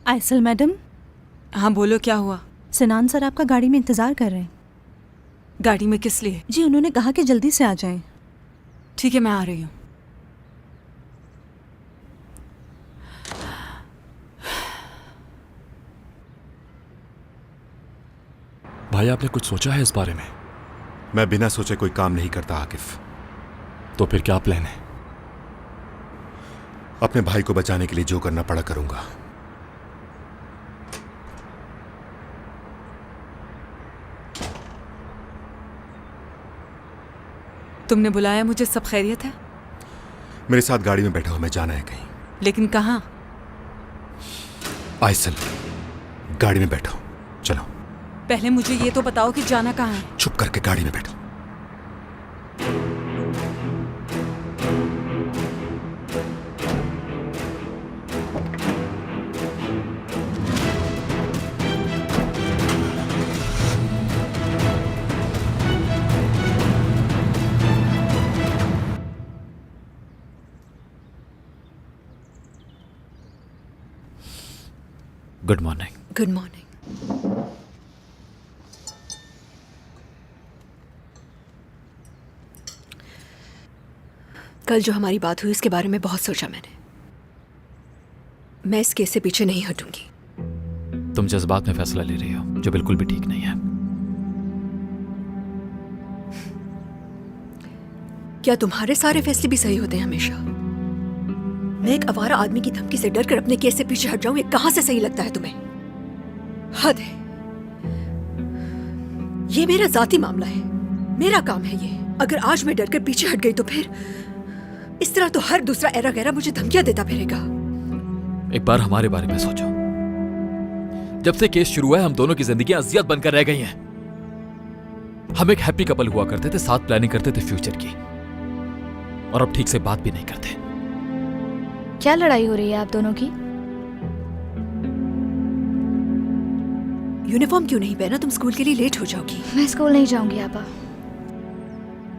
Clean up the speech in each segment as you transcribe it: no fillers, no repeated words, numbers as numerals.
Aisle madam. हाँ बोलो, क्या हुआ? सिनान सर आपका गाड़ी में इंतजार कर रहे हैं। गाड़ी में किस लिए? जी उन्होंने कहा कि जल्दी से आ जाएं। ठीक है, मैं आ रही हूँ। भाई आपने कुछ सोचा है इस बारे में? मैं बिना सोचे कोई काम नहीं करता आकिफ। तो फिर क्या प्लान है? अपने भाई को बचाने के लिए जो करना पड़ा करूंगा। तुमने बुलाया मुझे? सब खैरियत है? मेरे साथ गाड़ी में बैठा हो, मैं जाना है कहीं। लेकिन कहाँ? आयसल, गाड़ी में बैठो, चलो। पहले मुझे ये तो बताओ कि जाना कहाँ है। चुप करके गाड़ी में बैठो। Good morning. Good morning. कल जो हमारी बात हुई उसके बारे में बहुत सोचा मैंने। मैं इस केस से पीछे नहीं हटूंगी। तुम जज्बात में फैसला ले रही हो जो बिल्कुल भी ठीक नहीं है। क्या तुम्हारे सारे फैसले भी सही होते हैं हमेशा? मैं एक आवारा आदमी की धमकी से डरकर अपने केस से पीछे हट जाऊं, ये कहां से सही लगता है तुम्हें? हद है। ये मेरा जाती मामला है, मेरा काम है ये। अगर आज मैं डरकर पीछे हट गई तो फिर इस तरह तो हर दूसरा एरा गैरा मुझे धमकियां देता फिरेगा। एक बार हमारे बारे में सोचो। जब से केस शुरू हुआ है हम दोनों की जिंदगियां अजियत बनकर रह गई हैं। हम एक हैप्पी कपल हुआ करते थे, साथ प्लानिंग करते थे फ्यूचर की, और अब ठीक से बात भी नहीं करते। क्या लड़ाई हो रही है आप दोनों की? यूनिफॉर्म क्यों नहीं पहना? तुम स्कूल के लिए लेट हो जाओगी। मैं स्कूल नहीं जाऊंगी आपा।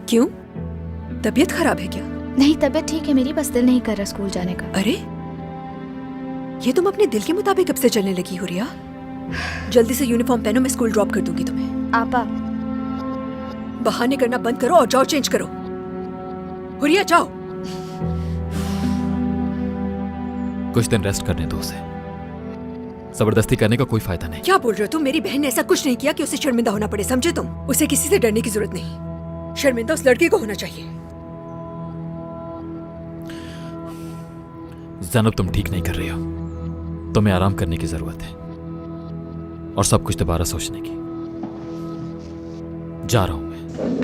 क्यों? तबीयत खराब है क्या? नहीं, तबीयत ठीक है मेरी, बस दिल नहीं कर रहा स्कूल जाने का। अरे ये तुम अपने दिल के मुताबिक कब से चलने लगी हो रिया? जल्दी से यूनिफॉर्म पहनो, मैं स्कूल ड्रॉप कर दूंगी तुम्हें। आपा बहाने करना बंद करो और जाओ चेंज करो। हुरिया जाओ। कुछ दिन रेस्ट करने दो उसे। जबरदस्ती करने का कोई फायदा नहीं। क्या बोल रहे हो तुम? मेरी बहन ने ऐसा कुछ नहीं किया कि उसे शर्मिंदा होना पड़े, समझे तुम? उसे किसी से डरने की जरूरत नहीं। शर्मिंदा उस लड़की को होना चाहिए। ज़ैनब तुम ठीक नहीं कर रही हो। तुम्हें आराम करने की जरूरत है और सब कुछ दोबारा सोचने की। जा रहा हूं मैं।